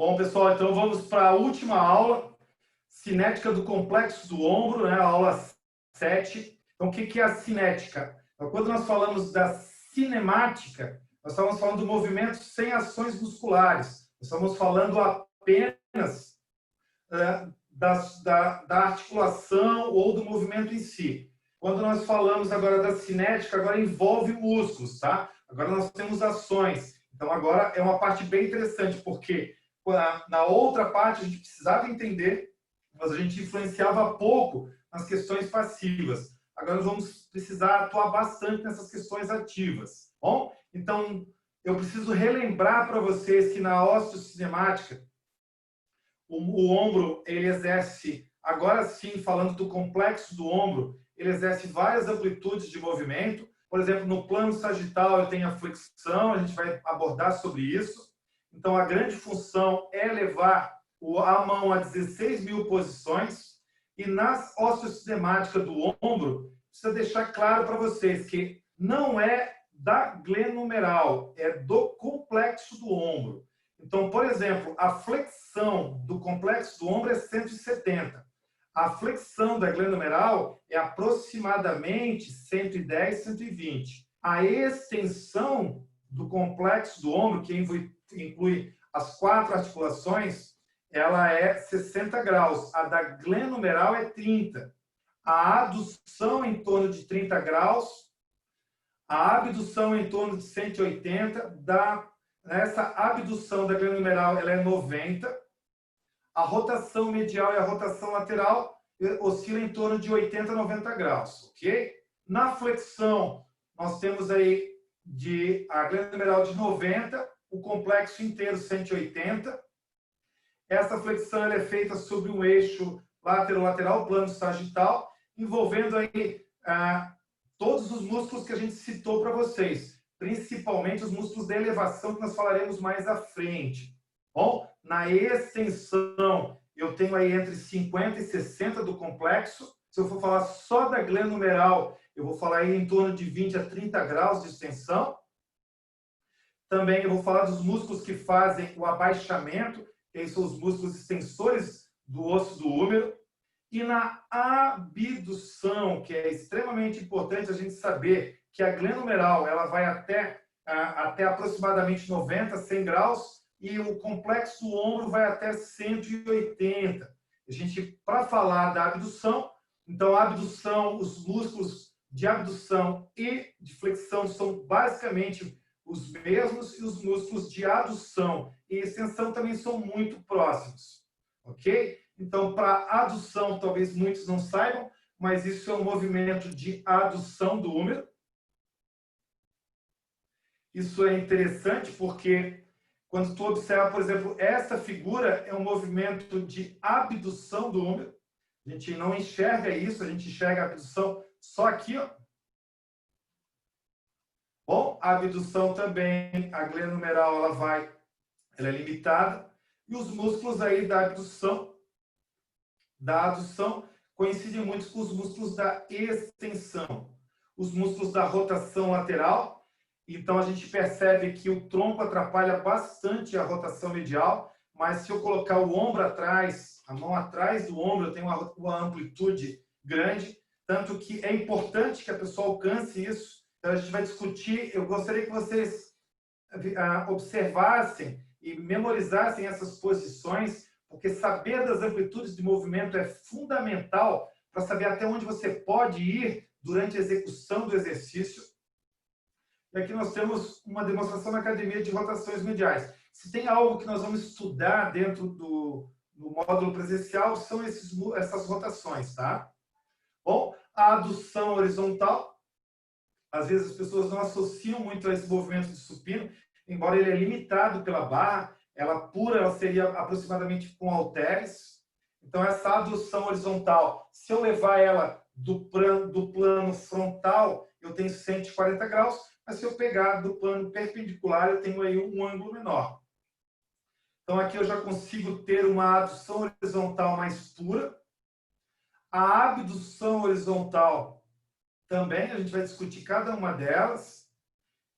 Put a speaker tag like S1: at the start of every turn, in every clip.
S1: Bom, pessoal, então vamos para a última aula, cinética do complexo do ombro, né? A aula 7. Então, o que é a cinética? Então, quando nós falamos da cinemática, nós estamos falando do movimento sem ações musculares. Nós estamos falando apenas da articulação ou do movimento em si. Quando nós falamos agora da cinética, agora envolve músculos, tá? Agora nós temos ações. Então, agora é uma parte bem interessante, porque na outra parte a gente precisava entender, mas a gente influenciava pouco nas questões passivas. Agora nós vamos precisar atuar bastante nessas questões ativas. Bom, então eu preciso relembrar para vocês que na osteocinemática o ombro ele exerce, agora sim, falando do complexo do ombro, ele exerce várias amplitudes de movimento. Por exemplo, no plano sagital eu tenho a flexão, a gente vai abordar sobre isso. Então, a grande função é levar a mão a 16.000 posições. E na osteocinemática do ombro, precisa deixar claro para vocês que não é da glenohumeral, é do complexo do ombro. Então, por exemplo, a flexão do complexo do ombro é 170. A flexão da glenohumeral é aproximadamente 110, 120. A extensão do complexo do ombro, que inclui as 4 articulações, ela é 60 graus. A da glenohumeral é 30. A adução em torno de 30 graus, a abdução em torno de 180, essa abdução da glenohumeral ela é 90, a rotação medial e a rotação lateral oscila em torno de 80 a 90 graus, ok? Na flexão, nós temos aí a glenohumeral de 90, o complexo inteiro 180. Essa flexão ela é feita sobre um eixo lateral, plano sagital, envolvendo aí todos os músculos que a gente citou para vocês, principalmente os músculos da elevação, que nós falaremos mais à frente. Bom, na extensão, eu tenho aí entre 50 e 60 do complexo. Se eu for falar só da glenohumeral, eu vou falar aí em torno de 20 a 30 graus de extensão. Também eu vou falar dos músculos que fazem o abaixamento, que são os músculos extensores do osso do húmero. E na abdução, que é extremamente importante a gente saber que a glenohumeral ela vai até aproximadamente 90, 100 graus, e o complexo do ombro vai até 180. A gente, para falar da abdução, então a abdução, os músculos de abdução e de flexão são basicamente os mesmos, e os músculos de adução e extensão também são muito próximos, ok? Então, para adução, talvez muitos não saibam, mas isso é um movimento de adução do húmero. Isso é interessante porque quando tu observa, por exemplo, essa figura é um movimento de abdução do húmero. A gente não enxerga isso, a gente enxerga a abdução só aqui, ó. Bom, a abdução também, a glenohumeral, ela é limitada. E os músculos aí da adução coincidem muito com os músculos da extensão. Os músculos da rotação lateral. Então, a gente percebe que o tronco atrapalha bastante a rotação medial, mas se eu colocar o ombro atrás, a mão atrás do ombro, eu tenho uma amplitude grande, tanto que é importante que a pessoa alcance isso. Então, a gente vai discutir. Eu gostaria que vocês observassem e memorizassem essas posições, porque saber das amplitudes de movimento é fundamental para saber até onde você pode ir durante a execução do exercício. E aqui nós temos uma demonstração na academia de rotações mediais. Se tem algo que nós vamos estudar dentro do módulo presencial, são essas rotações, tá? Bom, a adução horizontal. Às vezes as pessoas não associam muito a esse movimento de supino, embora ele é limitado pela barra, ela pura, ela seria aproximadamente com halteres. Então, essa adução horizontal, se eu levar ela do plano frontal, eu tenho 140 graus, mas se eu pegar do plano perpendicular, eu tenho aí um ângulo menor. Então, aqui eu já consigo ter uma adução horizontal mais pura. A abdução horizontal também, a gente vai discutir cada uma delas.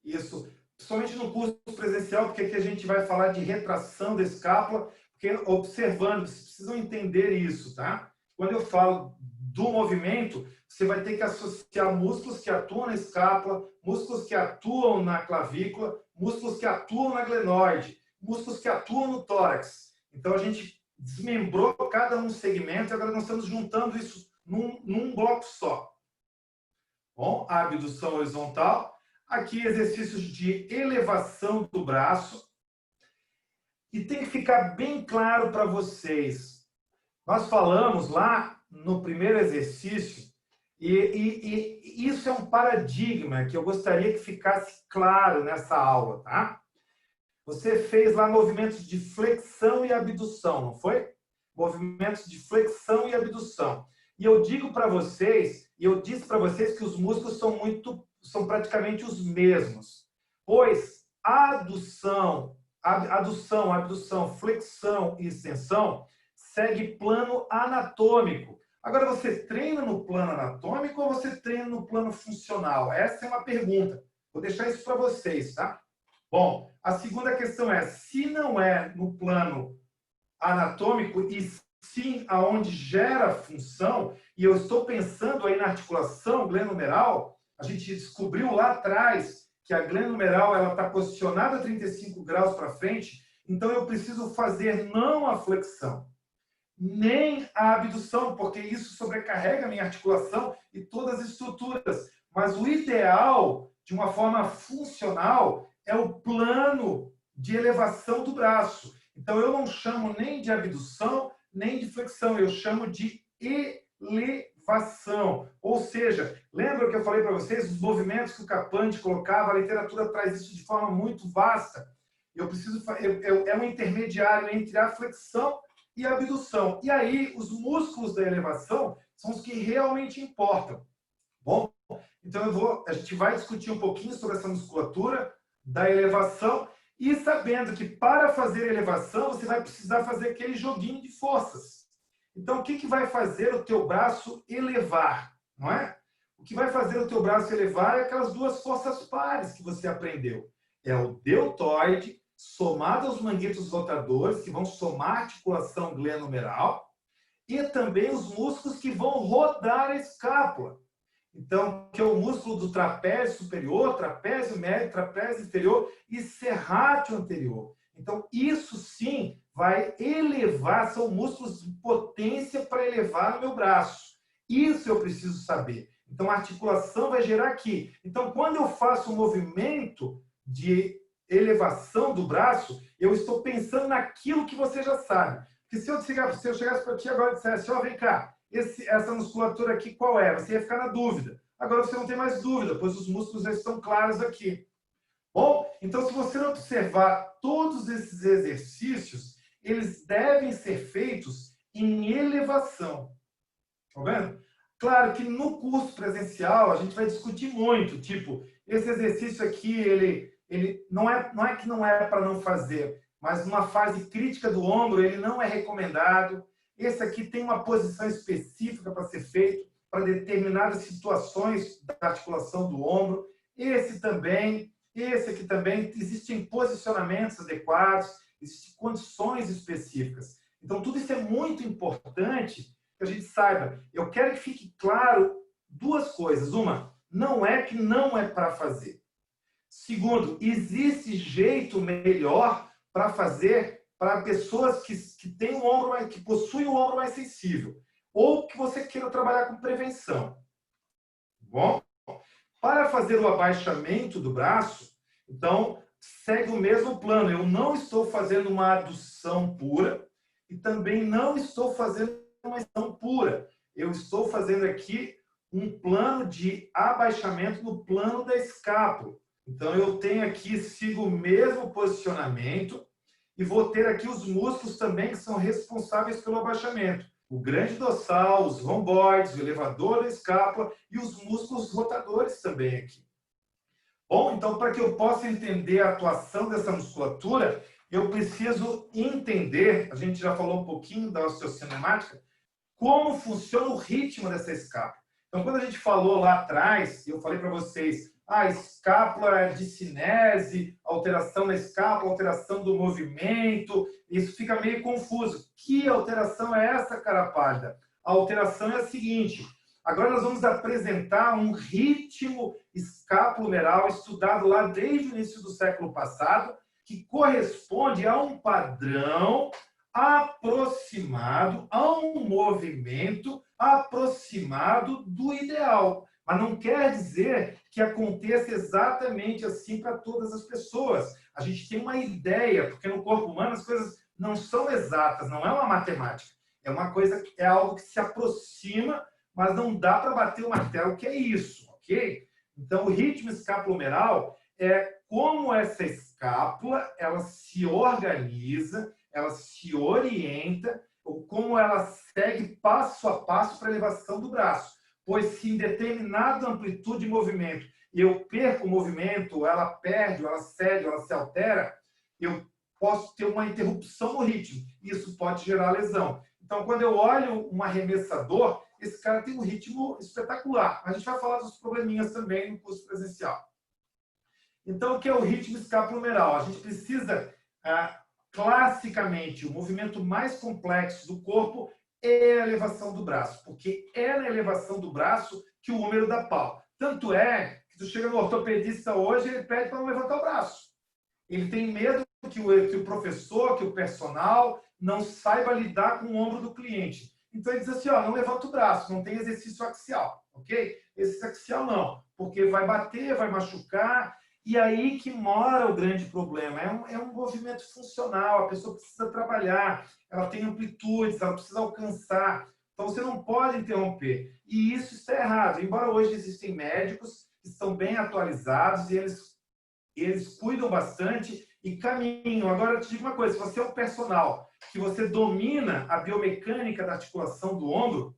S1: Isso. principalmente no curso presencial, porque aqui a gente vai falar de retração da escápula, porque observando, vocês precisam entender isso, tá? Quando eu falo do movimento, você vai ter que associar músculos que atuam na escápula, músculos que atuam na clavícula, músculos que atuam na glenoide, músculos que atuam no tórax. Então, a gente desmembrou cada um segmento e agora nós estamos juntando isso num bloco só. Bom, a abdução horizontal. Aqui, exercícios de elevação do braço. E tem que ficar bem claro para vocês. Nós falamos lá no primeiro exercício, e isso é um paradigma que eu gostaria que ficasse claro nessa aula, tá? Você fez lá movimentos de flexão e abdução, não foi? Movimentos de flexão e abdução. E eu digo para vocês, e eu disse para vocês que os músculos são praticamente os mesmos, pois a adução, abdução, flexão e extensão segue plano anatômico. Agora, você treina no plano anatômico ou você treina no plano funcional? Essa é uma pergunta. Vou deixar isso para vocês, tá? Bom, a segunda questão é, se não é no plano anatômico e sim aonde gera função, e eu estou pensando aí na articulação glenohumeral, a gente descobriu lá atrás que a glenohumeral ela está posicionada 35 graus para frente, então eu preciso fazer não a flexão, nem a abdução, porque isso sobrecarrega a minha articulação e todas as estruturas. Mas o ideal, de uma forma funcional, é o plano de elevação do braço. Então, eu não chamo nem de abdução, nem de flexão, eu chamo de elevação. Ou seja, lembra que eu falei para vocês, os movimentos que o Capante colocava, a literatura traz isso de forma muito vasta. É um intermediário entre a flexão e a abdução. E aí, os músculos da elevação são os que realmente importam. Bom, então a gente vai discutir um pouquinho sobre essa musculatura da elevação e sabendo que para fazer elevação você vai precisar fazer aquele joguinho de forças. Então, o que vai fazer o teu braço elevar, não é? O que vai fazer o teu braço elevar é aquelas duas forças pares que você aprendeu. É o deltoide somado aos manguitos rotadores, que vão somar a articulação glenohumeral, e também os músculos que vão rodar a escápula. Então, que é o músculo do trapézio superior, trapézio médio, trapézio inferior e serrátil anterior. Então, isso sim vai elevar, são músculos de potência para elevar o meu braço. Isso eu preciso saber. Então, a articulação vai gerar aqui. Então, quando eu faço um movimento de elevação do braço, eu estou pensando naquilo que você já sabe. Porque se eu chegasse para ti agora e dissesse, ó, vem cá, essa musculatura aqui qual é? Você ia ficar na dúvida. Agora você não tem mais dúvida, pois os músculos já estão claros aqui. Bom, então se você observar todos esses exercícios, eles devem ser feitos em elevação. Tá vendo? Claro que no curso presencial a gente vai discutir muito, tipo, esse exercício aqui, ele não é que não é para não fazer, mas numa fase crítica do ombro, ele não é recomendado. Esse aqui tem uma posição específica para ser feito para determinadas situações da articulação do ombro. Esse aqui também, existem posicionamentos adequados, existem condições específicas. Então, tudo isso é muito importante que a gente saiba. Eu quero que fique claro duas coisas. Uma, não é que não é para fazer. Segundo, existe jeito melhor para fazer para pessoas que têm um ombro que possuem um ombro mais sensível ou que você queira trabalhar com prevenção. Bom, para fazer o abaixamento do braço, então segue o mesmo plano. Eu não estou fazendo uma adução pura e também não estou fazendo uma extensão pura. Eu estou fazendo aqui um plano de abaixamento no plano da escápula. Então, eu tenho aqui, sigo o mesmo posicionamento e vou ter aqui os músculos também que são responsáveis pelo abaixamento. O grande dorsal, os romboides, o elevador da escápula e os músculos rotadores também aqui. Bom, então, para que eu possa entender a atuação dessa musculatura, eu preciso entender, a gente já falou um pouquinho da osteocinemática, como funciona o ritmo dessa escápula. Então, quando a gente falou lá atrás, eu falei para vocês, a escápula de cinese, alteração na escápula, alteração do movimento, isso fica meio confuso. Que alteração é essa, cara pálida? A alteração é a seguinte: agora nós vamos apresentar um ritmo escapulomeral estudado lá desde o início do século passado, que corresponde a um padrão aproximado, a um movimento aproximado do ideal. Mas não quer dizer que aconteça exatamente assim para todas as pessoas. A gente tem uma ideia, porque no corpo humano as coisas não são exatas, não é uma matemática. É uma coisa, é algo que se aproxima, mas não dá para bater o martelo que é isso, ok? Então, o ritmo escapulomeral é como essa escápula ela se organiza, ela se orienta, ou como ela segue passo a passo para a elevação do braço. Pois se em determinada amplitude de movimento eu perco o movimento, ela perde, ela cede, ela se altera, eu posso ter uma interrupção no ritmo. Isso pode gerar lesão. Então, quando eu olho um arremessador, esse cara tem um ritmo espetacular. A gente vai falar dos probleminhas também no curso presencial. Então, o que é o ritmo escapulomeral? A gente precisa, classicamente, o movimento mais complexo do corpo é a elevação do braço, porque é na elevação do braço que o húmero dá pau. Tanto é que tu chega no ortopedista hoje, ele pede para não levantar o braço. Ele tem medo que o professor, que o personal não saiba lidar com o ombro do cliente. Então ele diz assim, ó, não levanta o braço, não tem exercício axial, ok? Exercício axial não, porque vai bater, vai machucar, e aí que mora o grande problema. É um movimento funcional, a pessoa precisa trabalhar, ela tem amplitudes, ela precisa alcançar. Então, você não pode interromper. E isso está errado. Embora hoje existem médicos que estão bem atualizados e eles cuidam bastante e caminham. Agora, eu te digo uma coisa, se você é um personal que você domina a biomecânica da articulação do ombro,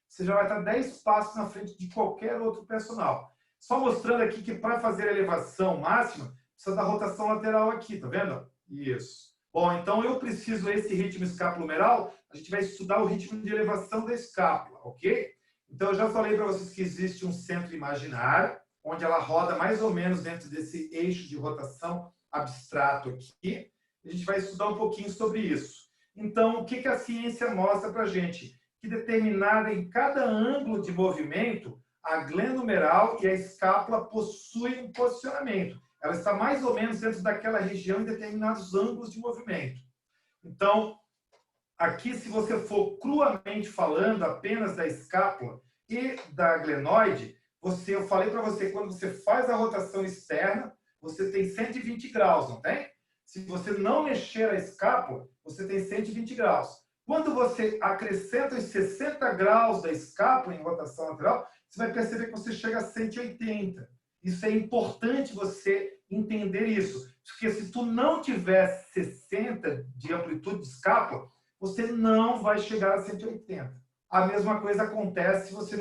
S1: você já vai estar 10 passos na frente de qualquer outro personal. Só mostrando aqui que para fazer a elevação máxima, precisa da rotação lateral aqui, tá vendo? Isso. Bom, então eu preciso esse ritmo escapulomeral, a gente vai estudar o ritmo de elevação da escápula, ok? Então eu já falei para vocês que existe um centro imaginário, onde ela roda mais ou menos dentro desse eixo de rotação abstrato aqui. A gente vai estudar um pouquinho sobre isso. Então, o que a ciência mostra para a gente? Que determinada em cada ângulo de movimento, a glândula humeral e a escápula possuem um posicionamento. Ela está mais ou menos dentro daquela região em determinados ângulos de movimento. Então, aqui, se você for cruamente falando apenas da escápula e da glenoide, eu falei para você, quando você faz a rotação externa, você tem 120 graus, não tem? Se você não mexer a escápula, você tem 120 graus. Quando você acrescenta os 60 graus da escápula em rotação lateral, você vai perceber que você chega a 180. Isso é importante você entender isso. Porque se tu não tiver 60 de amplitude de escápula, você não vai chegar a 180. A mesma coisa acontece se você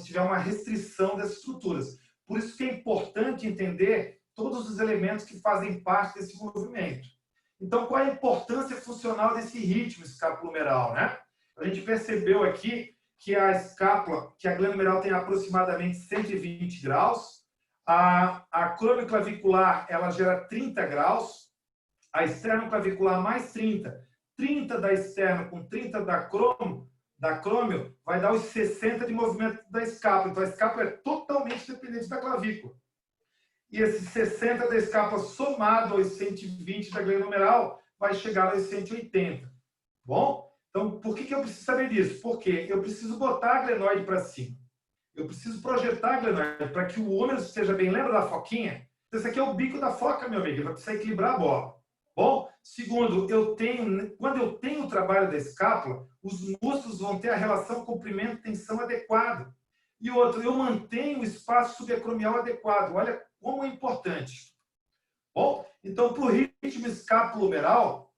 S1: tiver uma restrição das estruturas. Por isso que é importante entender todos os elementos que fazem parte desse movimento. Então, qual é a importância funcional desse ritmo escapulomeral, né? A gente percebeu aqui que a escápula, que a glândula humeral tem aproximadamente 120 graus, a cromio-clavicular, ela gera 30 graus, a externo-clavicular mais 30, 30 da externo com 30 da crômio, vai dar os 60 de movimento da escápula. Então, a escápula é totalmente dependente da clavícula. E esses 60 da escápula somado aos 120 da glândula humeral vai chegar aos 180. Bom? Então, por que eu preciso saber disso? Porque eu preciso botar a glenoide para cima. Eu preciso projetar a glenoide para que o húmero esteja bem. Lembra da foquinha? Esse aqui é o bico da foca, meu amigo. Ele vai precisar equilibrar a bola. Bom, segundo, quando eu tenho o trabalho da escápula, os músculos vão ter a relação comprimento-tensão adequada. E outro, eu mantenho o espaço subacromial adequado. Olha como é importante. Bom, então, para o ritmo escapulomeral,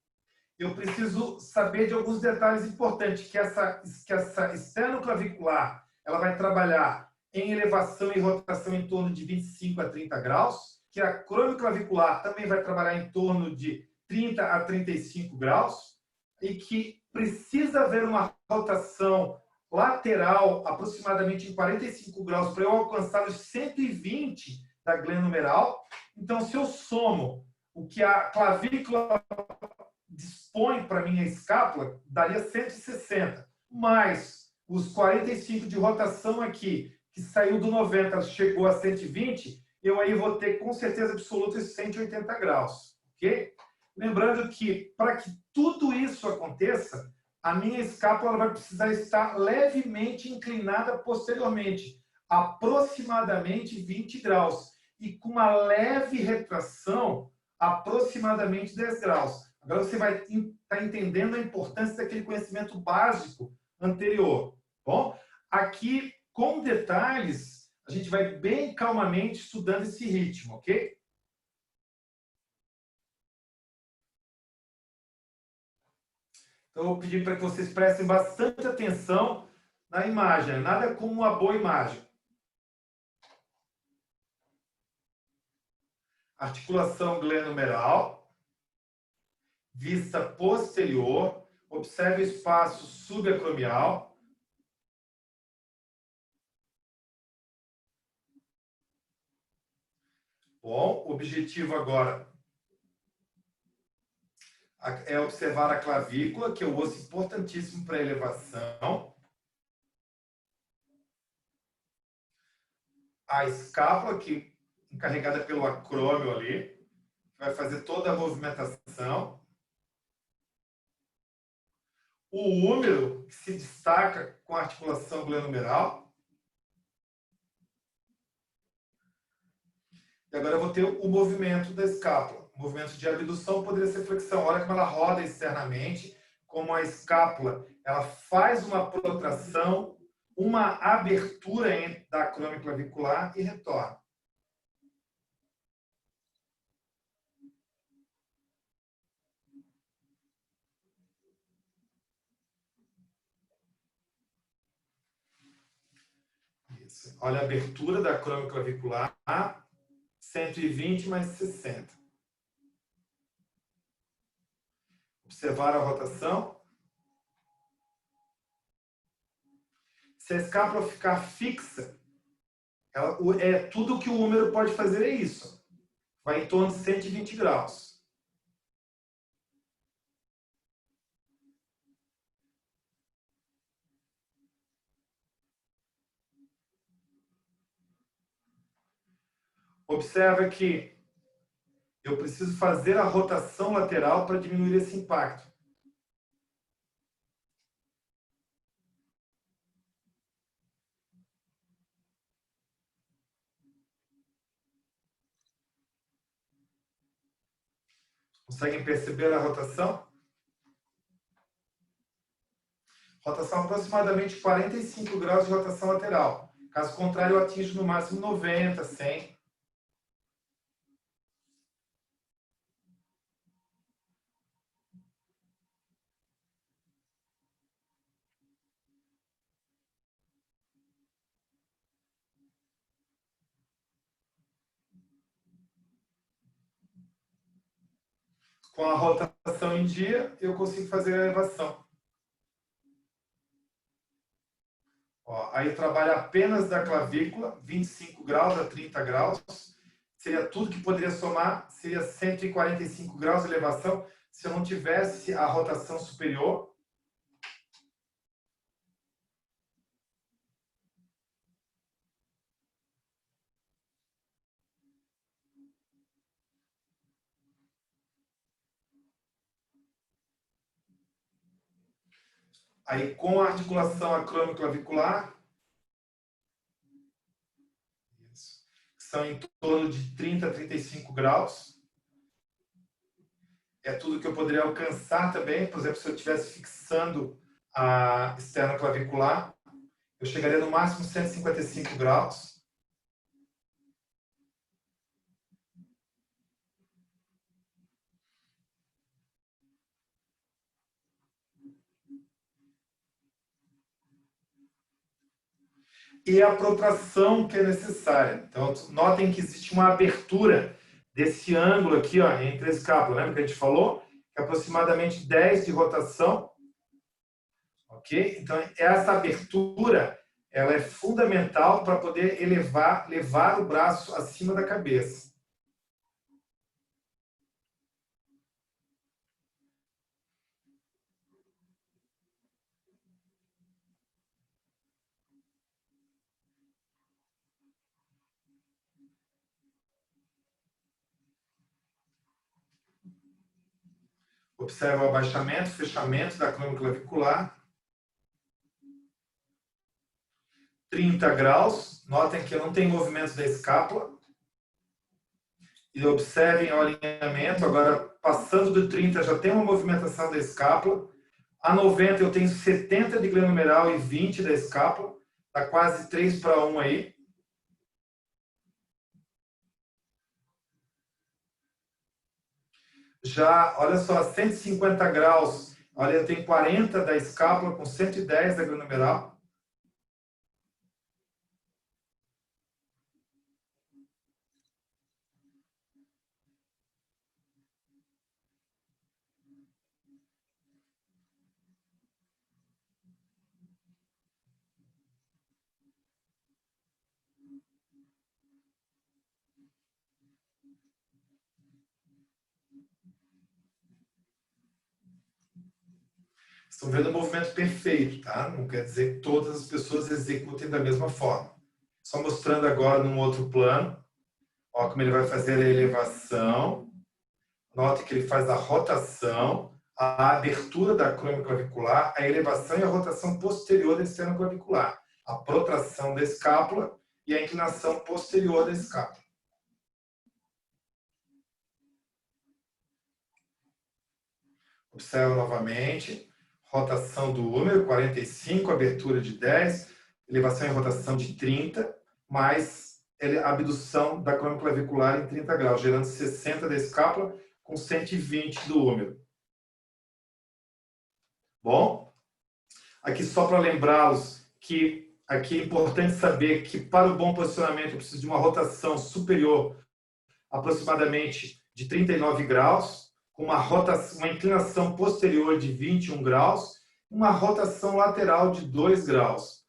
S1: eu preciso saber de alguns detalhes importantes, que essa externo-clavicular ela vai trabalhar em elevação e rotação em torno de 25 a 30 graus, que a cromio-clavicular também vai trabalhar em torno de 30 a 35 graus, e que precisa haver uma rotação lateral aproximadamente em 45 graus para eu alcançar os 120 da glenomeral. Então, se eu somo o que a clavícula dispõe para minha escápula, daria 160. Mais os 45 de rotação aqui, que saiu do 90, chegou a 120, eu aí vou ter com certeza absoluta 180 graus. Ok? Lembrando que, para que tudo isso aconteça, a minha escápula vai precisar estar levemente inclinada posteriormente, aproximadamente 20 graus, e com uma leve retração, aproximadamente 10 graus. Agora você vai estar entendendo a importância daquele conhecimento básico anterior. Bom, aqui, com detalhes, a gente vai bem calmamente estudando esse ritmo, ok? Então, eu vou pedir para que vocês prestem bastante atenção na imagem. Nada como uma boa imagem. Articulação glenomeral, vista posterior, observe o espaço subacromial. Bom, o objetivo agora é observar a clavícula, que é o osso importantíssimo para a elevação. A escápula, que encarregada pelo acrômio ali, que vai fazer toda a movimentação. O húmero, que se destaca com a articulação glenomeral. E agora eu vou ter o movimento da escápula. O movimento de abdução poderia ser flexão. Olha como ela roda externamente, como a escápula ela faz uma protração, uma abertura da acrômio clavicular e retorna. Isso. Olha a abertura da acrômio clavicular, 120 mais 60. Observar a rotação. Se a escápula ficar fixa, tudo que o húmero pode fazer é isso. Vai em torno de 120 graus. Observa que eu preciso fazer a rotação lateral para diminuir esse impacto. Conseguem perceber a rotação? Rotação aproximadamente 45 graus de rotação lateral. Caso contrário, eu atinjo no máximo 90, 100. Com a rotação em dia, eu consigo fazer a elevação. Ó, aí eu trabalho apenas da clavícula, 25 graus a 30 graus. Seria tudo que poderia somar, seria 145 graus de elevação se eu não tivesse a rotação superior. Aí, com a articulação acrômio-clavicular, são em torno de 30 a 35 graus. É tudo que eu poderia alcançar também. Por exemplo, se eu estivesse fixando a externa clavicular, eu chegaria no máximo 155 graus. E a protração que é necessária. Então, notem que existe uma abertura desse ângulo aqui, ó, entre a escápula. Lembra que a gente falou? Que é aproximadamente 10 de rotação. Ok? Então, essa abertura ela é fundamental para poder levar o braço acima da cabeça. Observa o abaixamento, fechamento da coluna clavicular. 30 graus. Notem que eu não tenho movimento da escápula. E observem o alinhamento. Agora, passando do 30, já tem uma movimentação da escápula. A 90, eu tenho 70 de glenomeral e 20 da escápula. Está quase 3:1 aí. Já, olha só, 150 graus. Olha, eu tenho 40 da escápula com 110 da glenomeral. Estão vendo o movimento perfeito, tá? Não quer dizer que todas as pessoas executem da mesma forma. Só mostrando agora num outro plano. Ó, como ele vai fazer a elevação. Note que ele faz a rotação, a abertura da crônioclavicular, a elevação e a rotação posterior da esternoclavicular, a protração da escápula e a inclinação posterior da escápula. Observa novamente, rotação do húmero, 45, abertura de 10, elevação e rotação de 30, mais a abdução da crônioclavicular em 30 graus, gerando 60 da escápula com 120 do húmero. Bom, aqui só para lembrá-los que aqui é importante saber que para o bom posicionamento eu preciso de uma rotação superior aproximadamente de 39 graus, com uma inclinação posterior de 21 graus, uma rotação lateral de 2 graus.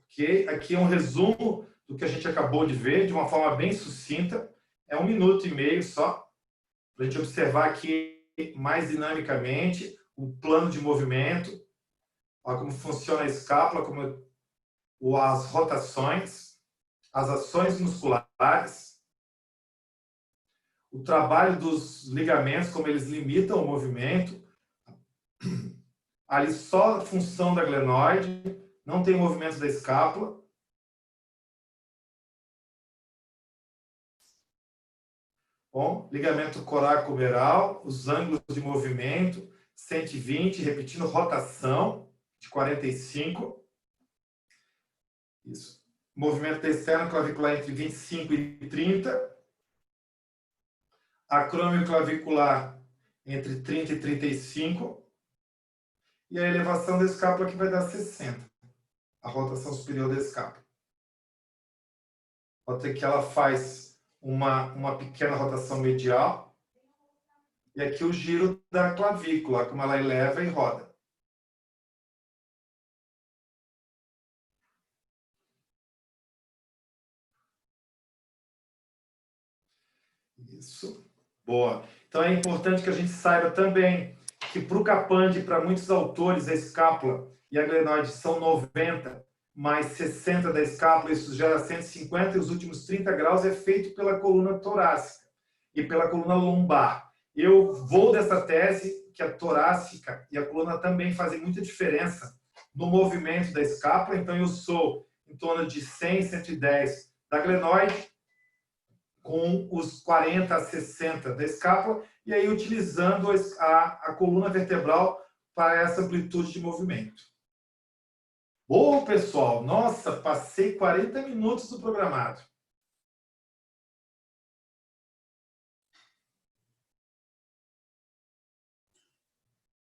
S1: Ok? Aqui é um resumo do que a gente acabou de ver, de uma forma bem sucinta. É 1 minuto e meio só, para a gente observar aqui mais dinamicamente o plano de movimento, como funciona a escápula, como as rotações, as ações musculares, o trabalho dos ligamentos, como eles limitam o movimento. Ali só a função da glenoide, não tem movimento da escápula. Bom, ligamento coracomeral, os ângulos de movimento, 120, repetindo rotação de 45. Isso. Movimento da esternoclavicular entre 25 e 30. Acromioclavicular entre 30 e 35. E a elevação da escápula que vai dar 60. A rotação superior da escápula. Pode ser que ela faz uma pequena rotação medial. E aqui o giro da clavícula, como ela eleva e roda. Isso. Boa. Então é importante que a gente saiba também que para o Capandi, para muitos autores, a escápula e a glenoide são 90 mais 60 da escápula, isso gera 150, e os últimos 30 graus é feito pela coluna torácica e pela coluna lombar. Eu vou dessa tese que a torácica e a coluna também fazem muita diferença no movimento da escápula, então eu sou em torno de 100, 110 da glenoide, com os 40 a 60 da escápula, e aí utilizando a coluna vertebral para essa amplitude de movimento. Bom, pessoal, nossa, passei 40 minutos do programado.